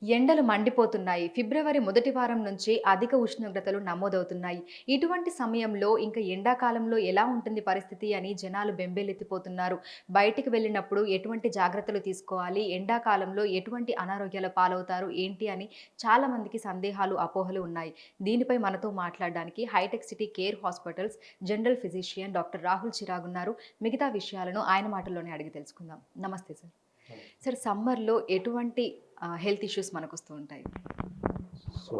ఎండలు మండిపోతున్నాయి. ఫిబ్రవరి మొదటి వారం నుంచి అధిక ఉష్ణోగ్రతలు నమోదవుతున్నాయి. ఇటువంటి సమయంలో ఇంకా ఎండాకాలంలో ఎలా ఉంటుంది పరిస్థితి అని జనాలు బెంబేలెత్తిపోతున్నారు. బయటికి వెళ్ళినప్పుడు ఎటువంటి జాగ్రత్తలు తీసుకోవాలి? ఎండాకాలంలో ఎటువంటి అనారోగ్యాల పాలవుతారు? ఏంటి అని చాలా మందికి సందేహాలు, అపోహలు ఉన్నాయి. దీనిపై మనతో మాట్లాడడానికి Hitech City Care Hospitals general physician doctor Rahul Chirag ఉన్నారు. మిగతా విషయాలను ఆయన మాటల్లోనే అడిగి తెలుసుకుందాం. నమస్తే సార్. సార్, సమ్మర్‌లో ఎటువంటి హెల్త్ ఇష్యూస్ మనకొస్తూ ఉంటాయి? సో,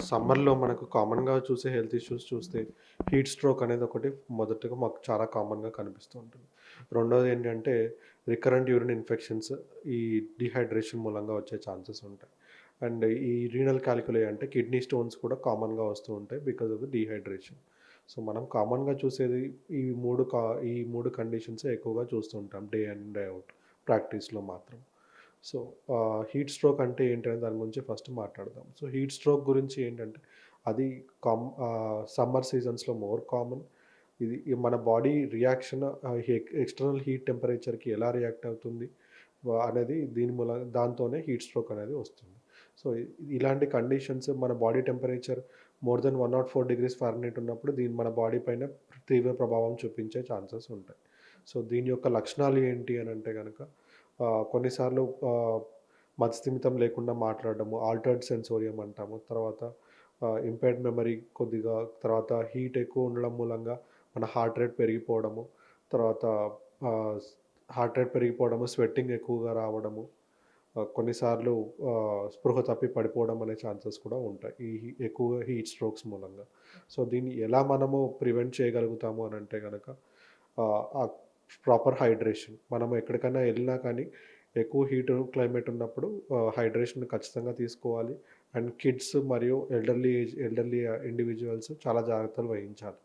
సమ్మర్‌లో మనకు కామన్‌గా చూసే హెల్త్ ఇష్యూస్ చూస్తే హీట్ స్ట్రోక్ అనేది ఒకటి మొదటగా మాకు చాలా కామన్‌గా కనిపిస్తూ ఉంటుంది. రెండోది ఏంటంటే రికరెంట్ యూరిన్ ఇన్ఫెక్షన్స్, ఈ డీహైడ్రేషన్ మూలంగా వచ్చే ఛాన్సెస్ ఉంటాయి. అండ్ ఈ రీనల్ కాలిక్యులై అంటే కిడ్నీ స్టోన్స్ కూడా కామన్‌గా వస్తూ ఉంటాయి because of the dehydration. So, మనం కామన్‌గా చూసేది ఈ 3 కండిషన్సే ఎక్కువగా చూస్తూ ఉంటాం డే ఇన్, డే ఔట్ ప్రాక్టీస్‌లో మాత్రం. సో, హీట్ స్ట్రోక్ అంటే ఏంటనే దాని గురించి ఫస్ట్ మాట్లాడదాం. సో, హీట్ స్ట్రోక్ గురించి ఏంటంటే, అది సమ్మర్ సీజన్స్‌లో మోర్ కామన్. ఇది మన బాడీ రియాక్షన్ ఎక్స్‌టర్నల్ హీట్ టెంపరేచర్‌కి ఎలా రియాక్ట్ అవుతుంది అనేది దాంతోనే హీట్ స్ట్రోక్ అనేది వస్తుంది. సో, ఇలాంటి కండిషన్స్ మన body temperature more than 104 degrees Fahrenheit ఉన్నప్పుడు మన బాడీ పైన తీవ్ర ప్రభావం చూపించే ఛాన్సెస్ ఉంటాయి. సో, దీని యొక్క లక్షణాలు ఏంటి అనంటే గనక కొన్నిసార్లు మతిస్థిమితం లేకుండా మాట్లాడడము, ఆల్టర్డ్ సెన్సోరియం అంటాము. తర్వాత ఇంపైర్డ్ మెమరీ కొద్దిగా, తర్వాత హీట్ ఎక్కువ ఉండడం మూలంగా మన హార్ట్ రేట్ పెరిగిపోవడము, తర్వాత ఆహ్, హార్ట్ రేట్ పెరిగిపోవడము, స్వెట్టింగ్ ఎక్కువగా రావడము, కొన్నిసార్లు స్పృహ తప్పి పడిపోవడం అనే ఛాన్సెస్ కూడా ఉంటాయి. ఎక్కువగా హీట్ స్ట్రోక్స్ మూలంగా. సో, దీన్ని ఎలా మనము ప్రివెంట్ చేయగలుగుతాము అనంటే గనక ఆహ్, ప్రాపర్ హైడ్రేషన్. మనం ఎక్కడికైనా ఎళ్ళినా కానీ ఎక్కువ హీట్ క్లైమేట్ ఉన్నప్పుడు హైడ్రేషన్ ఖచ్చితంగా తీసుకోవాలి. అండ్ కిడ్స్ మరియు ఎల్డర్లీ ఇండివిడ్యువల్స్ చాలా జాగ్రత్తలు వహించాలి.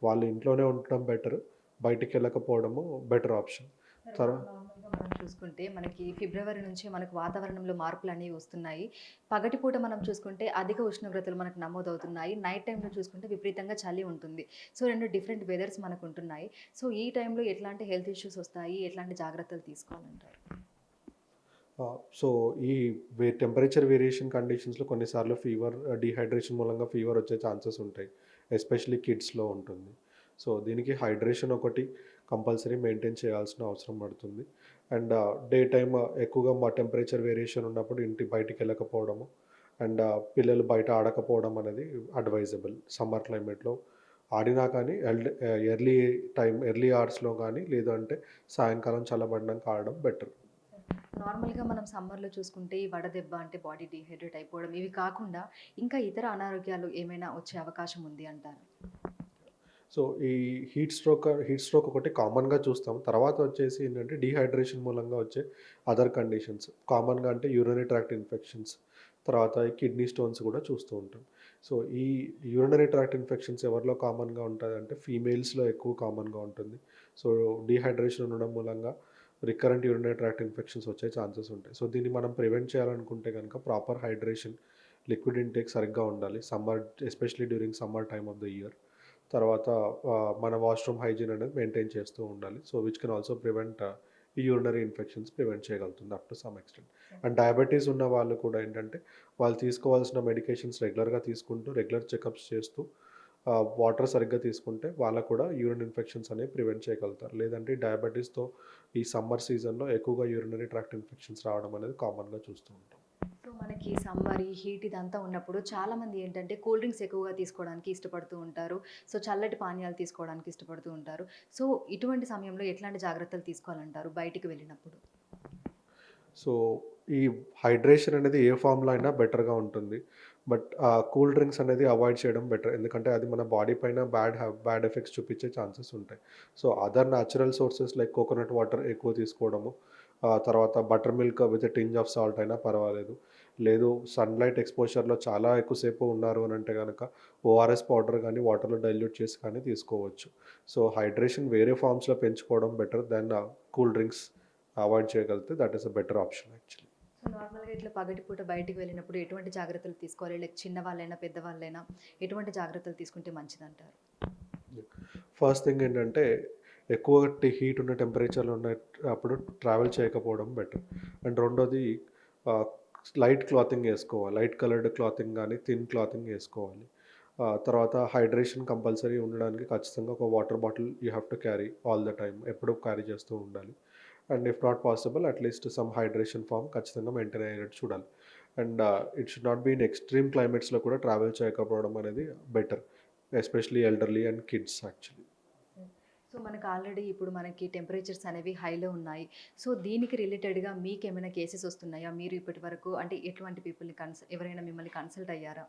వాళ్ళు ఇంట్లోనే ఉండటం బెటర్. బయటికెళ్ళకపోవడము బెటర్ ఆప్షన్. సార్, తర నార్మల్‌గా మనం చూసుకుంటే మనకి ఫిబ్రవరి నుంచి మనకు వాతావరణంలో మార్పులనేవి వస్తున్నాయి. పగటిపూట మనం చూసుకుంటే అధిక ఉష్ణోగ్రతలు మనకు నమోదవుతున్నాయి. నైట్ టైమ్‌లో చూసుకుంటే విపరీతంగా చలి ఉంటుంది. సో, 2 డిఫరెంట్ వెదర్స్ మనకుంటున్నాయి. సో, ఈ టైంలో ఎట్లాంటి హెల్త్ ఇష్యూస్ వస్తాయి? ఎట్లాంటి జాగ్రత్తలు తీసుకోవాలంటారు? సో, ఈ టెంపరేచర్ వేరియేషన్ కండిషన్స్‌లో కొన్నిసార్లు డీహైడ్రేషన్ మూలంగా ఫీవర్ వచ్చే ఛాన్సెస్ ఉంటాయి. ఎస్పెషల్లీ కిడ్స్‌లో ఉంటుంది. సో, దీనికి హైడ్రేషన్ ఒకటి కంపల్సరీ మెయింటైన్ చేయాల్సిన అవసరం పడుతుంది. అండ్ డే టైమ్ ఎక్కువగా టెంపరేచర్ వేరియేషన్ ఉన్నప్పుడు బయటికెళ్ళకపోవడము, అండ్ పిల్లలు బయట ఆడకపోవడం అనేది అడ్వైజబుల్. సమ్మర్ క్లైమేట్‌లో ఆడినా కానీ ఎర్లీ అవర్స్‌లో గానీ, లేదు అంటే సాయంకాలం చల్లబడినంక ఆడడం బెటర్. నార్మల్‌గా మనం సమ్మర్‌లో చూసుకుంటే ఈ వడదెబ్బ అంటే బాడీ డీహైడ్రేట్ అయిపోవడం ఇవి కాకుండా ఇంకా ఇతర అనారోగ్యాలు ఏమైనా వచ్చే అవకాశం ఉంది అంటారా? సో, ఈ హీట్ స్ట్రోక్ ఒకటి కామన్‌గా చూస్తాం. తర్వాత వచ్చేసి ఏంటంటే డీహైడ్రేషన్ మూలంగా వచ్చే అదర్ కండిషన్స్. కామన్‌గా అంటే యూరినరీ ట్రాక్ట్ ఇన్ఫెక్షన్స్, తర్వాత ఈ కిడ్నీ స్టోన్స్ కూడా చూస్తూ ఉంటాం. సో, ఈ యూరినరీ ట్రాక్ట్ ఇన్ఫెక్షన్స్ ఎవరిలో కామన్‌గా ఉంటదంటే ఫీమేల్స్‌లో ఎక్కువ కామన్‌గా ఉంటుంది. సో, డీహైడ్రేషన్ ఉండడం మూలంగా రికరెంట్ యూరినరీ ట్రాక్ట్ ఇన్ఫెక్షన్స్ వచ్చే ఛాన్సెస్ ఉంటాయి. సో, దీన్ని మనం ప్రివెంట్ చేయాలనుకుంటే గనక ప్రాపర్ హైడ్రేషన్, లిక్విడ్ ఇంటేక్ సరిగ్గా ఉండాలి. Especially during summer time of the year. తర్వాత మన వాష్‌రూమ్ హైజీన్ అనేది మెయింటైన్ చేస్తూ ఉండాలి. So, which can also prevent ఈ యూరినరీ ఇన్ఫెక్షన్స్ ప్రివెంట్ చేయగలుగుతుంది up to some extent. And diabetes ఉన్న వాళ్ళు కూడా ఏంటంటే, వాళ్ళు తీసుకోవాల్సిన మెడికేషన్స్ రెగ్యులర్‌గా తీసుకుంటూ, రెగ్యులర్ చెకప్స్ చేస్తూ, వాటర్ సరిగ్గా తీసుకుంటే వాళ్ళకు కూడా యూరిన్ ఇన్ఫెక్షన్స్ అనేవి ప్రివెంట్ చేయగలుగుతారు. లేదంటే డయాబెటిస్‌తో ఈ సమ్మర్ సీజన్‌లో ఎక్కువగా యూరినరీ ట్రాక్ట్ ఇన్ఫెక్షన్స్ రావడం అనేది కామన్‌గా చూస్తూ ఉంటాం. సో, మనకి సమ్మర్, ఈ హీట్ ఇదంతా ఉన్నప్పుడు చాలామంది ఏంటంటే కూల్ డ్రింక్స్ ఎక్కువగా తీసుకోవడానికి ఇష్టపడుతూ ఉంటారు. సో, చల్లటి పానీయాలు తీసుకోవడానికి ఇష్టపడుతూ ఉంటారు. సో, ఇటువంటి సమయంలో ఎట్లాంటి జాగ్రత్తలు తీసుకోవాలంటారు బయటికి వెళ్ళినప్పుడు? సో, ఈ హైడ్రేషన్ అనేది ఏ ఫార్మ్‌లో అయినా బెటర్‌గా ఉంటుంది. బట్ కూల్ డ్రింక్స్ అనేది అవాయిడ్ చేయడం బెటర్. ఎందుకంటే అది మన బాడీ పైన బ్యాడ్ ఎఫెక్ట్స్ చూపించే ఛాన్సెస్ ఉంటాయి. So, other natural sources like coconut water ఎక్కువ తీసుకోవడము, తర్వాత butter milk with a tinge of salt అయినా పర్వాలేదు. లేదు, సన్‌లైట్ ఎక్స్‌పోజర్‌లో చాలా ఎక్కువ సేపు ఉన్నారు అనంటే గనక ఓఆర్ఎస్ పౌడర్ గానీ, వాటర్‌లో డైల్యూట్ చేసి కానీ తీసుకోవచ్చు. సో, హైడ్రేషన్ వేరే ఫార్మ్స్‌లో పెంచుకోవడం better than cool drinks avoid చేయగలిగితే that is a better option actually. So, నార్మల్‌గా ఇట్లా పగటిపూట బయటికి వెళ్ళినప్పుడు ఎటువంటి జాగ్రత్తలు తీసుకోవాలి? లైక్ చిన్నవాళ్ళైనా, పెద్దవాళ్ళైనా ఎటువంటి జాగ్రత్తలు తీసుకుంటే మంచిదంటారు? ఫస్ట్ థింగ్ ఏంటంటే, ఎక్కువ హీట్ ఉన్న టెంపరేచర్‌లో అప్పుడు ట్రావెల్ చేయకపోవడం బెటర్. అండ్ రెండోది, ఆహ్, లైట్ క్లాతింగ్ ఏసుకోవాలి. లైట్ కలర్డ్ క్లాతింగ్ గానీ, థిన్ క్లాతింగ్ ఏసుకోవాలి. తర్వాత హైడ్రేషన్ కంపల్సరీ ఉండడానికి ఖచ్చితంగా ఒక water bottle you have to carry all the time. ఎప్పుడూ క్యారీ చేస్తూ ఉండాలి. And if not possible at least some hydration form ఖచ్చితంగా మెయింటైన్ అయ్యేటట్టు చూడాలి. And it should not be in extreme క్లైమేట్స్‌లో కూడా ట్రావెల్ చేయకపోవడం అనేది better. Especially elderly and kids actually. So మనకు ఆల్రెడీ ఇప్పుడు మనకి టెంపరేచర్స్ అనేవి హైలో ఉన్నాయి. సో దీనికి రిలేటెడ్‌గా మీకేమైనా కేసెస్ వస్తున్నాయా? మీరు ఇప్పటి వరకు అంటే ఎటువంటి పీపుల్‌ని ఎవరైనా మిమ్మల్ని కన్సల్ట్ అయ్యారా?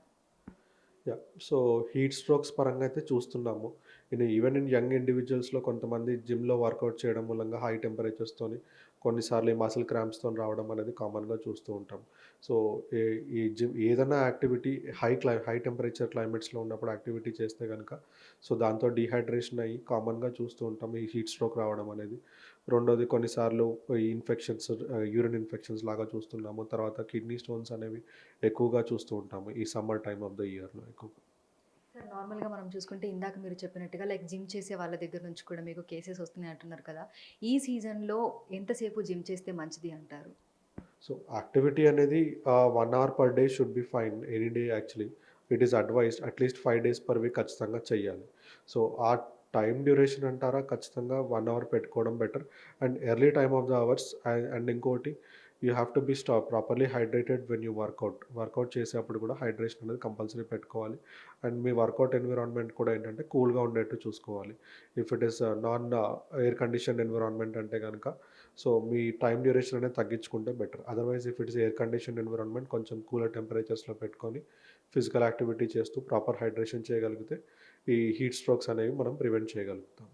యాహ్! సో, హీట్ స్ట్రోక్స్ పరంగా అయితే చూస్తున్నాము. ఈవెన్ ఇన్ యంగ్ ఇండివిడ్యువల్స్‌లో కొంతమంది జిమ్‌లో వర్కౌట్ చేయడం మూలంగా హై టెంపరేచర్స్‌తోని కొన్నిసార్లు ఈ మసిల్ క్రాంప్స్‌తోని రావడం అనేది కామన్‌గా చూస్తూ ఉంటాం. సో, ఈ ఈ ఏదన్నా యాక్టివిటీ హై టెంపరేచర్ క్లైమేట్స్‌లో ఉన్నప్పుడు యాక్టివిటీ చేస్తే గనక సో, దాంతో డీహైడ్రేషన్ అయ్యి కామన్‌గా చూస్తూ ఉంటాం ఈ హీట్ స్ట్రోక్ రావడం అనేది. రెండోది కొన్నిసార్లు ఈ ఇన్ఫెక్షన్స్ యూరిన్ ఇన్ఫెక్షన్స్ లాగా చూస్తున్నాము. తర్వాత కిడ్నీ స్టోన్స్ అనేవి ఎక్కువగా చూస్తూ ఉంటాము ఈ సమ్మర్ టైమ్ ఆఫ్ ద ఇయర్‌లో ఎక్కువగా. సార్ నార్మల్‌గా మనం చూసుకుంటే ఇందాక మీరు చెప్పినట్టుగా లైక్ జిమ్ చేసే వాళ్ళ దగ్గర నుంచి కూడా మీకు కేసెస్ వస్తున్నాయి అంటున్నారు కదా! ఈ సీజన్‌లో ఎంతసేపు జిమ్ చేస్తే మంచిది అంటారు? సో, యాక్టివిటీ అనేది 1 hour per day should be fine any day actually. It is advised at least 5 days per week ఖచ్చితంగా చెయ్యాలి. సో, ఆ టైమ్ డ్యూరేషన్ అంటారా ఖచ్చితంగా 1 అవర్ పెట్టుకోవడం better. And early time of the hours and ఇంకోటి you have to be properly hydrated when you workout. Workout చేసేప్పుడు కూడా hydration అనేది కంపల్సరీ పెట్టుకోవాలి. అండ్ మీ వర్కౌట్ ఎన్విరాన్మెంట్ కూడా ఏంటంటే కూల్‌గా ఉండేట్టు చూసుకోవాలి. If it is non air conditioned environment అంటే గనక సో, మీ టైమ్ డ్యూరేషన్ అనేది తగ్గించుకుంటే better. Otherwise if it's air conditioned environment కొంచెం కూలర్ టెంపరేచర్స్‌లో పెట్టుకొని ఫిజికల్ యాక్టివిటీ చేస్తూ ప్రాపర్ హైడ్రేషన్ చేయగలిగితే ఈ హీట్ స్ట్రోక్స్ అనేవి మనం ప్రివెంట్ చేయగలుగుతాం.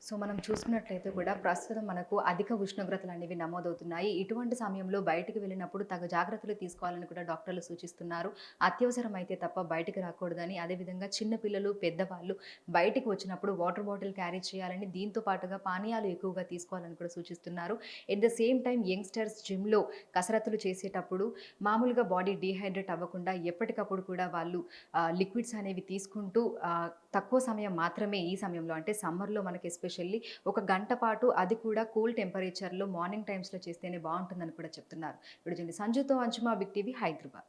సో మనం చూసుకున్నట్లయితే కూడా ప్రస్తుతం మనకు అధిక ఉష్ణోగ్రతలు అనేవి నమోదవుతున్నాయి. ఇటువంటి సమయంలో బయటికి వెళ్ళినప్పుడు తగు జాగ్రత్తలు తీసుకోవాలని కూడా డాక్టర్లు సూచిస్తున్నారు. అత్యవసరమైతే తప్ప బయటికి రాకూడదని, అదేవిధంగా చిన్న పిల్లలు, పెద్దవాళ్ళు బయటికి వచ్చినప్పుడు వాటర్ బాటిల్ క్యారీ చేయాలని, దీంతో పాటుగా పానీయాలు ఎక్కువగా తీసుకోవాలని కూడా సూచిస్తున్నారు. At the same time youngsters జిమ్‌లో కసరత్తులు చేసేటప్పుడు మామూలుగా బాడీ డీహైడ్రేట్ అవ్వకుండా ఎప్పటికప్పుడు కూడా వాళ్ళు లిక్విడ్స్ అనేవి తీసుకుంటూ తక్కువ సమయం మాత్రమే ఈ సమయంలో అంటే సమ్మర్‌లో మనకి ఎస్పెషల్లీ ఒక గంట పాటు అది కూడా కూల్ టెంపరేచర్‌లో మార్నింగ్ టైమ్స్‌లో చేస్తేనే బావుంటుందని కూడా చెప్తున్నారు. ఇప్పుడు సంజుతో అంశుమా బిగ్ టీవీ హైదరాబాద్.